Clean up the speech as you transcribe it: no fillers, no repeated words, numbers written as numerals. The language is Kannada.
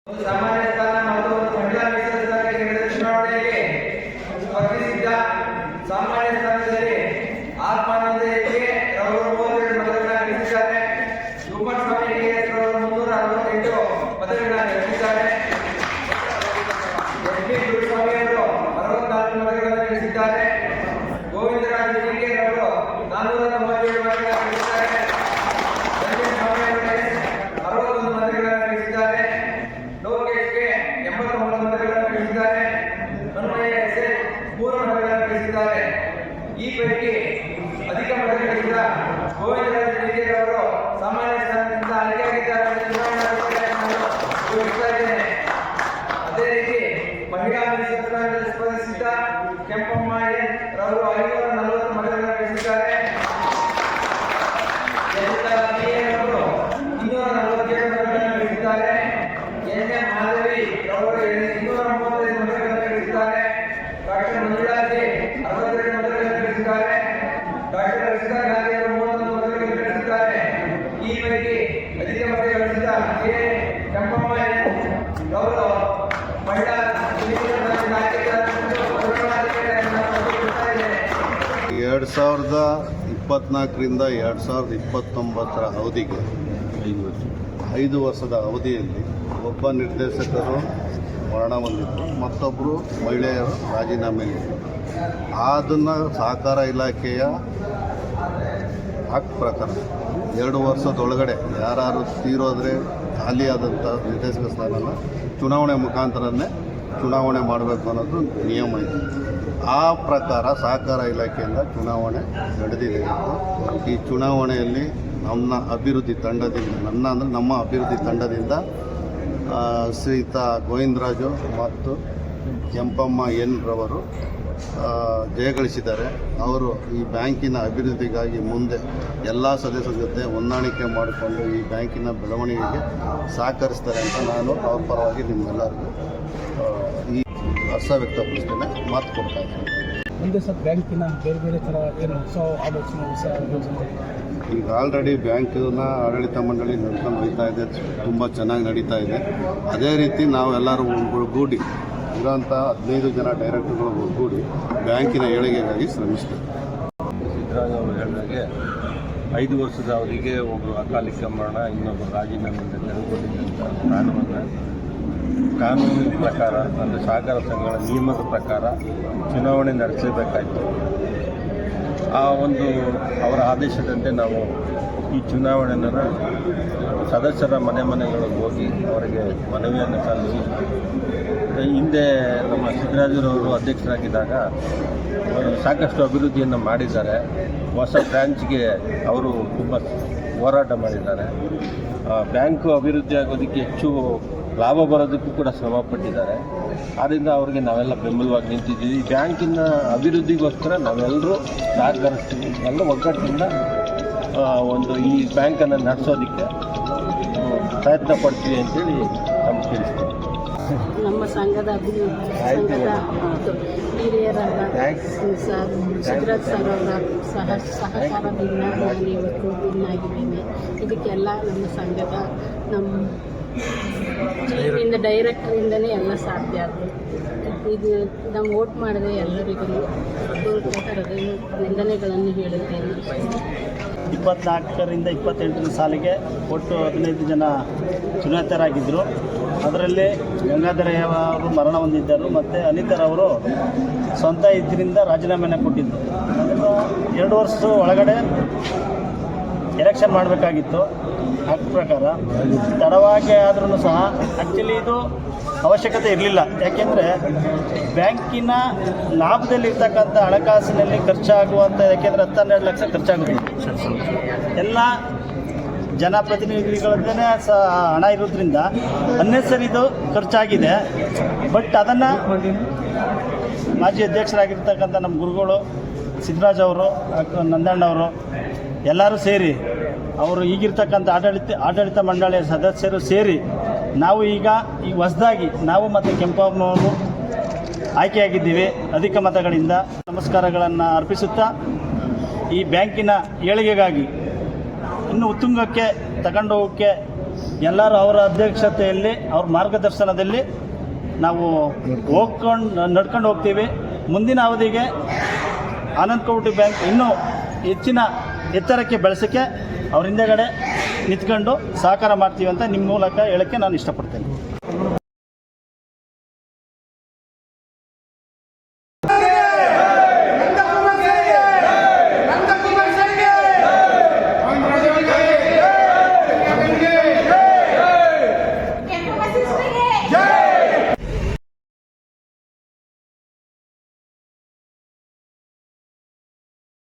ಸಾಮಾನ್ಯ ಸ್ಥಾನ ಮತ್ತು ಮಹಿಳಾ ಮೀಸಲು ಚುನಾವಣೆಯಲ್ಲಿ ಸ್ಪರ್ಧಿಸಿದ್ದ ಸಾಮಾನ್ಯ ಸ್ಥಾನದಲ್ಲಿ ಆತ್ಮಾನಂದಕ್ಕೆ ಅವರು 32 ಮತಗಳನ್ನು ಗಳಿಸಿದ್ದಾರೆ. ಶಿವಕುಮಾರಸ್ವಾಮಿಗೆ 368 ಮತಗಳನ್ನು ಗಳಿಸಿದ್ದಾರೆ. ಎಸ್ ಪಿ ಗುರುಸ್ವಾಮಿ ಅವರು 64 ಮತಗಳನ್ನು ಗಳಿಸಿದ್ದಾರೆ. ಗೋವಿಂದರಾಜ್ ಜಿಗೆ ಅವರು 497 ಮತಗಳನ್ನು ಗಳಿಸಿದ್ದಾರೆ. ಸ್ವಾಮಿ ಅವರಿಗೆ 61 ಮತಗಳನ್ನು ಗಳಿಸಿದ್ದಾರೆ. ಲೋಕೇಶ್ಗೆ 89 ಮತಗಳನ್ನು ಗಳಿಸಿದ್ದಾರೆ. ಹನುಮಯ್ಯ 3 ಮತಗಳನ್ನು ಗಳಿಸಿದ್ದಾರೆ. ಈ ಪೈಕಿ ಅಧಿಕ ಮತ ಗಳಿಸಿದ ಗೋವಿಂದರಾಜ್ ಜಿಗೆ ಅವರು ಸಾಮಾನ್ಯ ಸ್ಥಾನದಿಂದ ಆಯ್ಕೆಯಾಗಿದ್ದಾರೆ ಎಂದು ಚುನಾವಣಾ ಘೋಷಿಸಿದ್ದೇನೆ. ಅದೇ ರೀತಿ ಮಹಿಳಾ ಮೀಸಲು ಸ್ಪರ್ಧಿಸಿದ್ದ ಕೆಂಪಮ್ಮ ಎನ್ ರವರು 540 ಮತಗಳನ್ನು ಗಳಿಸಿದ್ದಾರೆ. 247 ಮತಗಳನ್ನು ಗಳಿಸಿದ್ದಾರೆ. ಎನ್ ಎಂ ಮಾಧವಿ ಅವರು 235 ಮತಗಳನ್ನು ಗಳಿಸಿದ್ದಾರೆ. ಡಾಕ್ಟರ್ ಮಂಜುಳಾಜಿ 62 ಮತಗಳನ್ನು ಗಳಿಸಿದ್ದಾರೆ. ಡಾಕ್ಟರ್ ರಚಿತಾ ಗಾಂಧಿ ಅವರು 31 ಮತಗಳನ್ನು ಗಳಿಸಿದ್ದಾರೆ. ಈ ಪೈಕಿ ಅಧಿಕ ಮತ ಗಳಿಸಿದ ಕೆ ಕೆಂಪಮ್ಮ ಅವರು ಮಹಿಳಾ 2024ರಿಂದ 2029 ಅವಧಿಗೆ 5 ವರ್ಷದ ಅವಧಿಯಲ್ಲಿ ಒಬ್ಬ ನಿರ್ದೇಶಕರು ಮರಣ ಹೊಂದಿದ್ದು ಮತ್ತೊಬ್ಬರು ಮಹಿಳೆಯರು ರಾಜೀನಾಮೆ ನೀಡಿದರು. ಅದನ್ನು ಸಹಕಾರ ಇಲಾಖೆಯ ಆಕ್ಟ್ ಪ್ರಕಾರ 2 ವರ್ಷದೊಳಗಡೆ ಯಾರು ತೀರೋದ್ರೆ ಖಾಲಿಯಾದಂಥ ನಿರ್ದೇಶಕ ಸ್ಥಾನನ ಚುನಾವಣೆ ಮುಖಾಂತರನೇ ಚುನಾವಣೆ ಮಾಡಬೇಕು ಅನ್ನೋದು ನಿಯಮ ಇದೆ. ಆ ಪ್ರಕಾರ ಸಹಕಾರ ಇಲಾಖೆಯಿಂದ ಚುನಾವಣೆ ನಡೆದಿದೆ. ಈ ಚುನಾವಣೆಯಲ್ಲಿ ನಮ್ಮ ಅಭಿವೃದ್ಧಿ ತಂಡದಿಂದ ಶ್ರೀಯುತ ಗೋವಿಂದರಾಜು ಮತ್ತು ಕೆಂಪಮ್ಮ ಎನ್ ರವರು ಜಯಗಳಿಸಿದ್ದಾರೆ. ಅವರು ಈ ಬ್ಯಾಂಕಿನ ಅಭಿವೃದ್ಧಿಗಾಗಿ ಮುಂದೆ ಎಲ್ಲ ಸದಸ್ಯರ ಜೊತೆ ಹೊಂದಾಣಿಕೆ ಮಾಡಿಕೊಂಡು ಈ ಬ್ಯಾಂಕಿನ ಬೆಳವಣಿಗೆಗೆ ಸಹಕರಿಸ್ತಾರೆ ಅಂತ ನಾನು ಅವ್ರ ಪರವಾಗಿ ನಿಮ್ಮೆಲ್ಲರಿಗೂ ಈ ಹರ್ಷ ವ್ಯಕ್ತಪಡಿಸ್ತೇನೆ, ಮಾತು ಕೊಡ್ತಾ ಇದ್ದೀನಿ. ಮುಂದೆ ಸರ್ ಬ್ಯಾಂಕಿನ ಬೇರೆ ಬೇರೆ ಥರ ಏನು ಹೊಸ ಆಲೋಚನೆ ಈಗ ಆಲ್ರೆಡಿ ಬ್ಯಾಂಕಿನ ಆಡಳಿತ ಮಂಡಳಿ ನಡ್ಕೊಂಡು ಹೋಗ್ತಾ ಇದೆ, ತುಂಬ ಚೆನ್ನಾಗಿ ನಡೀತಾ ಇದೆ. ಅದೇ ರೀತಿ ನಾವೆಲ್ಲರೂ ಒಗ್ಗೂಡಿ ಇರೋಂಥ 15 ಜನ ಡೈರೆಕ್ಟರ್ಗಳು ಒಗ್ಗೂಡಿ ಬ್ಯಾಂಕಿನ ಏಳಿಗೆಗಾಗಿ ಶ್ರಮಿಸ್ತೇವೆ. ಸಿದ್ದರಾಮಯ್ಯ ಅವರು ಹೇಳಿದಾಗೆ 5 ವರ್ಷದ ಅವಧಿಗೆ ಒಬ್ಬರು ಅಕಾಲಿಕ ಮರಣ, ಇನ್ನೊಬ್ಬರು ರಾಜೀನಾಮೆಯಿಂದ ತೆಗೆದುಕೊಂಡಿದ್ದಂಥ ಕಾನೂನನ್ನು ಕಾನೂನಿನ ಪ್ರಕಾರ ಅಂದರೆ ಸಹಕಾರ ಸಂಘಗಳ ನಿಯಮದ ಪ್ರಕಾರ ಚುನಾವಣೆ ನಡೆಸಬೇಕಾಯಿತು. ಆ ಒಂದು ಅವರ ಆದೇಶದಂತೆ ನಾವು ಈ ಚುನಾವಣೆಯನ್ನು ಸದಸ್ಯರ ಮನೆಗಳಿಗೆ ಹೋಗಿ ಅವರಿಗೆ ಮನವಿಯನ್ನು ಸಲ್ಲಿಸಿ, ಹಿಂದೆ ನಮ್ಮ ಸಿದ್ದರಾಮಯ್ಯರವರು ಅಧ್ಯಕ್ಷರಾಗಿದ್ದಾಗ ಸಾಕಷ್ಟು ಅಭಿವೃದ್ಧಿಯನ್ನು ಮಾಡಿದ್ದಾರೆ. ಹೊಸ ಬ್ರಾಂಚ್ಗೆ ಅವರು ತುಂಬ ಹೋರಾಟ ಮಾಡಿದ್ದಾರೆ. ಬ್ಯಾಂಕು ಅಭಿವೃದ್ಧಿ ಆಗೋದಕ್ಕೆ ಹೆಚ್ಚು ಲಾಭ ಬರೋದಕ್ಕೂ ಕೂಡ ಶ್ರಮಪಟ್ಟಿದ್ದಾರೆ. ಆದ್ದರಿಂದ ಅವರಿಗೆ ನಾವೆಲ್ಲ ಬೆಂಬಲವಾಗಿ ನಿಂತಿದ್ದೀವಿ. ಬ್ಯಾಂಕಿನ ಅಭಿವೃದ್ಧಿಗೋಸ್ಕರ ನಾವೆಲ್ಲರೂ ಸಹಕರಿಸ್ತೀವಿ. ಎಲ್ಲ ಒಗ್ಗಟ್ಟಿನಿಂದ ಈ ಬ್ಯಾಂಕನ್ನು ನಡೆಸೋದಕ್ಕೆ ಪ್ರಯತ್ನ ಪಡ್ತೀವಿ ಅಂತೇಳಿ ನಮ್ಗೆ ತಿಳಿಸ್ತೀವಿ. ನಮ್ಮ ಸಂಘದ ಹಿರಿಯರಾದ ಸಿದ್ದರಾಜ್ ಸರ್ ಅವರ ಸಹಕಾರದಿಂದ ನಾನು ಇವತ್ತು ಭಿನ್ನಾಗಿದ್ದೇನೆ. ಇದಕ್ಕೆಲ್ಲ ನಮ್ಮ ಸಂಘದ ಚೀಫಿಂದ ಡೈರೆಕ್ಟರಿಂದಲೇ ಎಲ್ಲ ಸಾಧ್ಯ ಆಯಿತು. ಇದು ನಾವು ವೋಟ್ ಮಾಡಿದೆ ಎಲ್ಲರಿಗೂ ವಂದನೆಗಳನ್ನು ಹೇಳುತ್ತೇನೆ. 24ರಿಂದ 28ನೇ ಸಾಲಿಗೆ ಒಟ್ಟು 15 ಜನ ಚುನಾಯಿತರಾಗಿದ್ದರು. ಅದರಲ್ಲಿ ಗಂಗಾಧರಯ್ಯ ಅವರು ಮರಣ ಹೊಂದಿದ್ದರು ಮತ್ತು ಅನಿತರವರು ಸ್ವಂತ ಇದರಿಂದ ರಾಜೀನಾಮೆಯನ್ನು ಕೊಟ್ಟಿದ್ದರು. ಅದನ್ನು 2 ವರ್ಷದ ಒಳಗಡೆ ಎಲೆಕ್ಷನ್ ಮಾಡಬೇಕಾಗಿತ್ತು. ಆಕ್ಟ್ ಪ್ರಕಾರ ತಡವಾಗಿ ಆದ್ರೂ ಸಹ ಆ್ಯಕ್ಚುಲಿ ಇದು ಅವಶ್ಯಕತೆ ಇರಲಿಲ್ಲ. ಯಾಕೆಂದರೆ ಬ್ಯಾಂಕಿನ ಲಾಭದಲ್ಲಿರ್ತಕ್ಕಂಥ ಹಣಕಾಸಿನಲ್ಲಿ ಖರ್ಚಾಗುವಂಥ, ಯಾಕೆಂದರೆ 10-12 ಲಕ್ಷ ಖರ್ಚಾಗುತ್ತೆ. ಎಲ್ಲ ಜನಪ್ರತಿನಿಧಿಗಳದ್ದೇ ಹಣ ಇರೋದ್ರಿಂದ ಅನ್ನೆಸರಿದು ಖರ್ಚಾಗಿದೆ. ಬಟ್ ಅದನ್ನು ಮಾಜಿ ಅಧ್ಯಕ್ಷರಾಗಿರ್ತಕ್ಕಂಥ ನಮ್ಮ ಗುರುಗಳು ಸಿದ್ದರಾಜ್ ಅವರು, ನಂದಣ್ಣವರು ಎಲ್ಲರೂ ಸೇರಿ, ಅವರು ಈಗಿರ್ತಕ್ಕಂಥ ಆಡಳಿತ ಮಂಡಳಿಯ ಸದಸ್ಯರು ಸೇರಿ ನಾವು ಈಗ ಹೊಸದಾಗಿ ನಾವು ಮತ್ತು ಕೆಂಪಮ್ಮನವರು ಆಯ್ಕೆಯಾಗಿದ್ದೀವಿ ಅಧಿಕ ಮತಗಳಿಂದ. ನಮಸ್ಕಾರಗಳನ್ನು ಅರ್ಪಿಸುತ್ತಾ ಈ ಬ್ಯಾಂಕಿನ ಏಳಿಗೆಗಾಗಿ ಇನ್ನೂ ಉತ್ತುಂಗಕ್ಕೆ ತಗೊಂಡೋಗೋಕ್ಕೆ ಎಲ್ಲರೂ ಅವರ ಅಧ್ಯಕ್ಷತೆಯಲ್ಲಿ ಅವ್ರ ಮಾರ್ಗದರ್ಶನದಲ್ಲಿ ನಾವು ನಡ್ಕೊಂಡು ಹೋಗ್ತೀವಿ. ಮುಂದಿನ ಅವಧಿಗೆ ಆನಂದ್ ಕೌಟಿ ಬ್ಯಾಂಕ್ ಇನ್ನೂ ಹೆಚ್ಚಿನ ಎತ್ತರಕ್ಕೆ ಬೆಳೆಸೋಕ್ಕೆ ಅವ್ರ ಹಿಂದೆಗಡೆ ನಿಂತ್ಕೊಂಡು ಸಹಕಾರ ಮಾಡ್ತೀವಿ ಅಂತ ನಿಮ್ಮ ಮೂಲಕ ಹೇಳೋಕ್ಕೆ ನಾನು ಇಷ್ಟಪಡ್ತೇನೆ.